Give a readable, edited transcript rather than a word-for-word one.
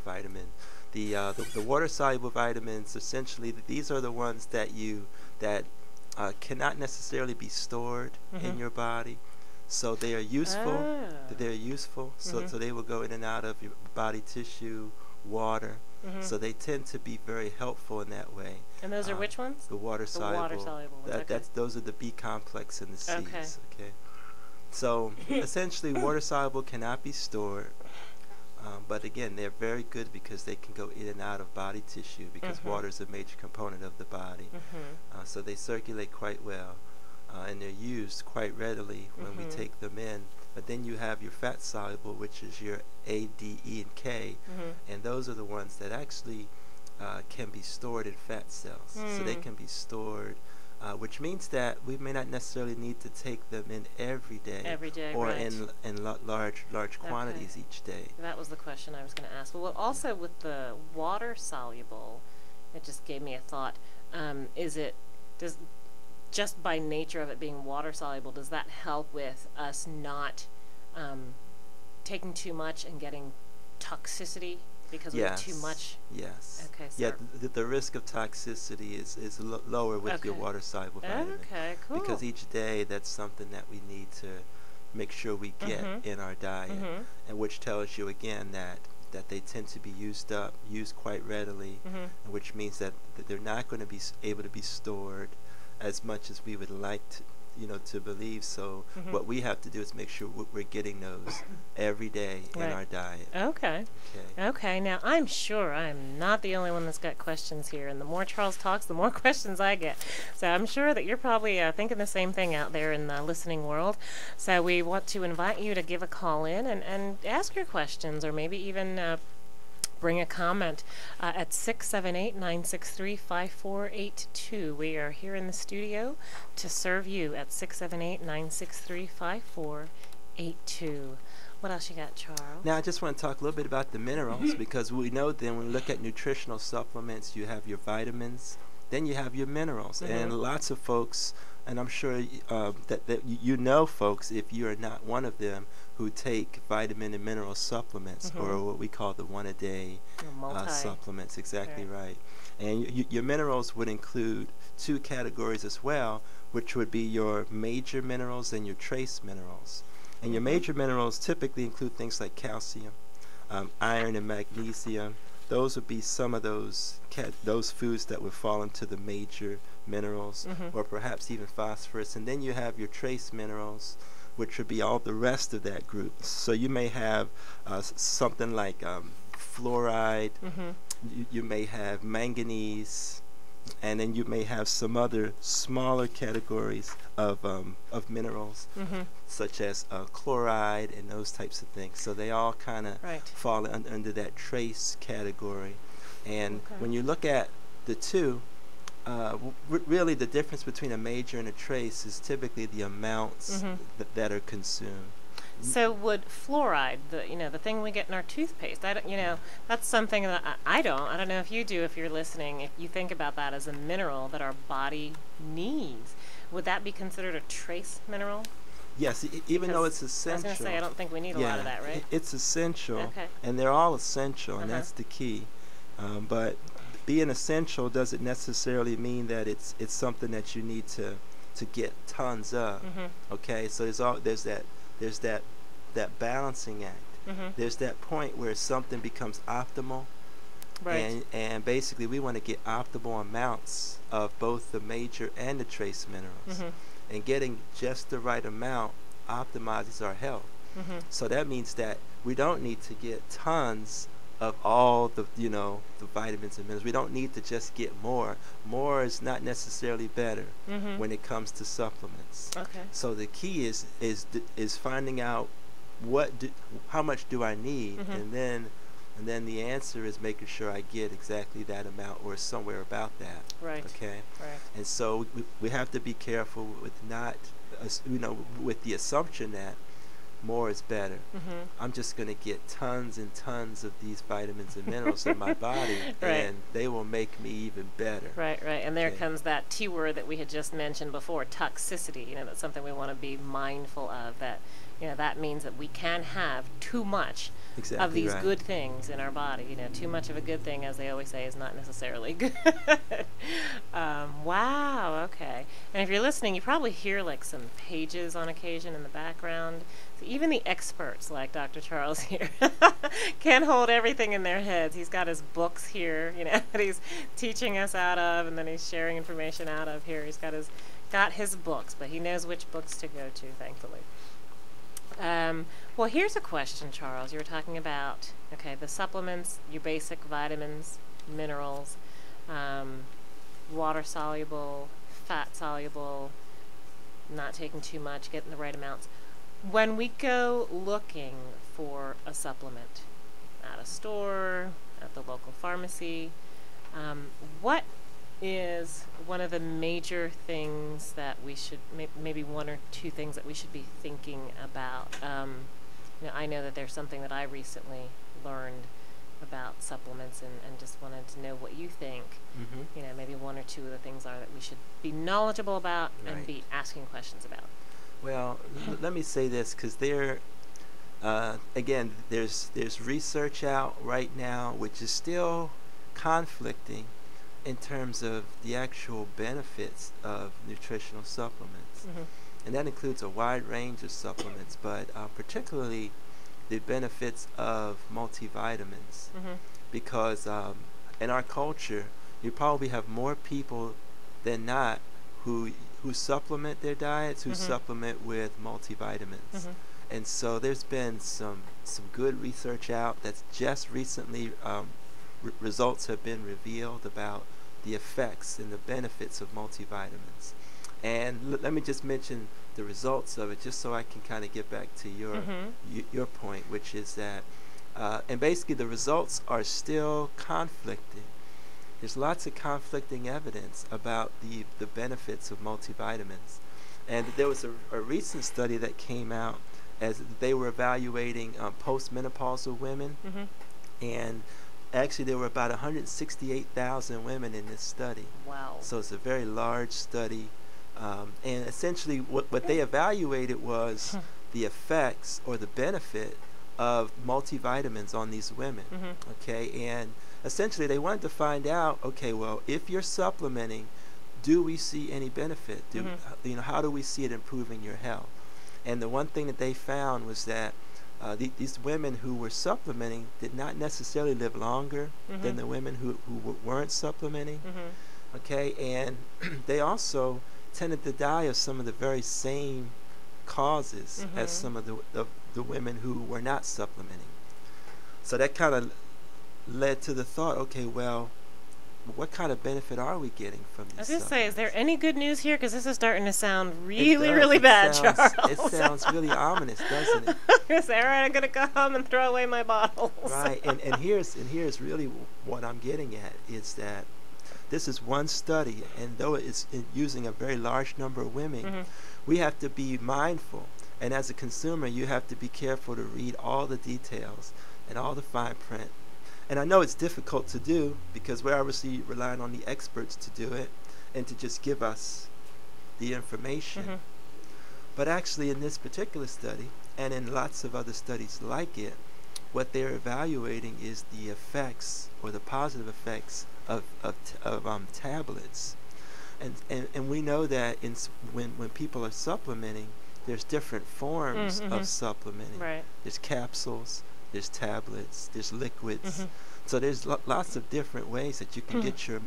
vitamin. The water-soluble vitamins, essentially, these are the ones that cannot necessarily be stored in your body. So they are useful. They're useful. So they will go in and out of your body tissue, water. So they tend to be very helpful in that way. And those are which ones? The water-soluble. The water-soluble ones. Those are the B complex in the C's. Okay. So essentially, water-soluble cannot be stored. But again, they're very good because they can go in and out of body tissue because water is a major component of the body. So they circulate quite well. And they're used quite readily when we take them in. But then you have your fat soluble, which is your A, D, E, and K, and those are the ones that actually can be stored in fat cells. So they can be stored, which means that we may not necessarily need to take them in every day, or in large quantities each day. That was the question I was going to ask. Well, also with the water soluble, it just gave me a thought. Just by nature of it being water soluble, does that help with us not taking too much and getting toxicity because we have too much? Yes. Okay. So yeah, the risk of toxicity is lower with your water soluble vitamin. Okay, cool. Because each day that's something that we need to make sure we get in our diet, and which tells you again that they tend to be used quite readily, and which means that they're not going to be able to be stored as much as we would like to believe. So what we have to do is make sure we're getting those every day in our diet. Okay. Now I'm sure I'm not the only one that's got questions here, and the more Charles talks, the more questions I get. So I'm sure that you're probably thinking the same thing out there in the listening world. So we want to invite you to give a call in and ask your questions, or maybe even bring a comment at 678-963-5482. We are here in the studio to serve you at 678-963-5482. What else you got, Charles? Now, I just want to talk a little bit about the minerals, because we know then when we look at nutritional supplements, you have your vitamins, then you have your minerals. And lots of folks, and I'm sure that you know folks, if you are not one of them, who take vitamin and mineral supplements, or what we call the one-a-day supplements. Exactly right. And your minerals would include two categories as well, which would be your major minerals and your trace minerals. And your major minerals typically include things like calcium, iron, and magnesium. Those would be some of those foods that would fall into the major minerals, or perhaps even phosphorus. And then you have your trace minerals, which would be all the rest of that group. So you may have something like fluoride, you may have manganese, and then you may have some other smaller categories of minerals, such as chloride and those types of things. So they all kind of fall under that trace category. And when you look at the two, really the difference between a major and a trace is typically the amounts that are consumed. So would fluoride, the thing we get in our toothpaste, that's something that I don't know if you do, if you're listening, if you think about that as a mineral that our body needs, would that be considered a trace mineral? Yes, even though it's essential. I was going to say, I don't think we need a lot of that, right? It's essential, and they're all essential, and that's the key. But being essential doesn't necessarily mean that it's something that you need to get tons of. Okay, so there's that balancing act. There's that point where something becomes optimal, and basically we want to get optimal amounts of both the major and the trace minerals, and getting just the right amount optimizes our health. So that means that we don't need to get tons of all the vitamins and minerals. We don't need to just get more. More is not necessarily better when it comes to supplements. So the key is finding out how much do I need, and then the answer is making sure I get exactly that amount or somewhere about that. And so we have to be careful with not with the assumption that more is better. I'm just going to get tons and tons of these vitamins and minerals in my body, and they will make me even better. And there comes that T word that we had just mentioned before, toxicity. That's something we want to be mindful of. That that means that we can have too much Exactly these right. good things in our body. You know, too much of a good thing, as they always say, is not necessarily good. Wow, okay. And if you're listening, you probably hear like some pages on occasion in the background. So even the experts, like Dr. Charles here, can't hold everything in their heads. He's got his books here, you know, that he's teaching us out of, and then he's sharing information out of here. He's got his books, but he knows which books to go to, thankfully. Well, here's a question, Charles. You were talking about, okay, the supplements, your basic vitamins, minerals, water soluble, fat soluble, not taking too much, getting the right amounts. When we go looking for a supplement at a store, at the local pharmacy, what is one of the major things that we should, maybe one or two things that we should be thinking about? You know, I know that there's something that I recently learned about supplements, and just wanted to know what you think. You know, maybe one or two of the things are that we should be knowledgeable about and be asking questions about. Well, let me say this, because again, there's research out right now which is still conflicting in terms of the actual benefits of nutritional supplements. And that includes a wide range of supplements, but particularly the benefits of multivitamins. Because in our culture, you probably have more people than not who supplement their diets, who supplement with multivitamins. And so there's been some good research out that's just recently results have been revealed about the effects and the benefits of multivitamins. And let me just mention the results of it, just so I can kind of get back to your point, which is that, and basically the results are still conflicting. There's lots of conflicting evidence about the benefits of multivitamins. And there was a recent study that came out as they were evaluating postmenopausal women, and actually there were about 168,000 women in this study. Wow. So it's a very large study. And essentially what they evaluated was the effects or the benefit of multivitamins on these women. Okay, and essentially they wanted to find out, okay, well, if you're supplementing, do we see any benefit? You know, how do we see it improving your health? And the one thing that they found was that these women who were supplementing did not necessarily live longer than the women who weren't supplementing. Okay, and they also tended to die of some of the very same causes as some of the women who were not supplementing. So that kind of led to the thought, okay, well, what kind of benefit are we getting from these? I was going to say, is there supplements? any good news here? Because this is starting to sound really bad, Charles. It sounds really ominous, doesn't it? I'm going to say, all right, I'm going to go home and throw away my bottles. Right, and here's really what I'm getting at, is that this is one study, and though it's using a very large number of women, we have to be mindful. And as a consumer, you have to be careful to read all the details and all the fine print. And I know it's difficult to do because we're obviously relying on the experts to do it and to just give us the information. But actually in this particular study, and in lots of other studies like it, what they're evaluating is the effects, or the positive effects of tablets. And we know that when people are supplementing, there's different forms of supplementing. Right. There's capsules, there's tablets, there's liquids. So there's lots of different ways that you can get your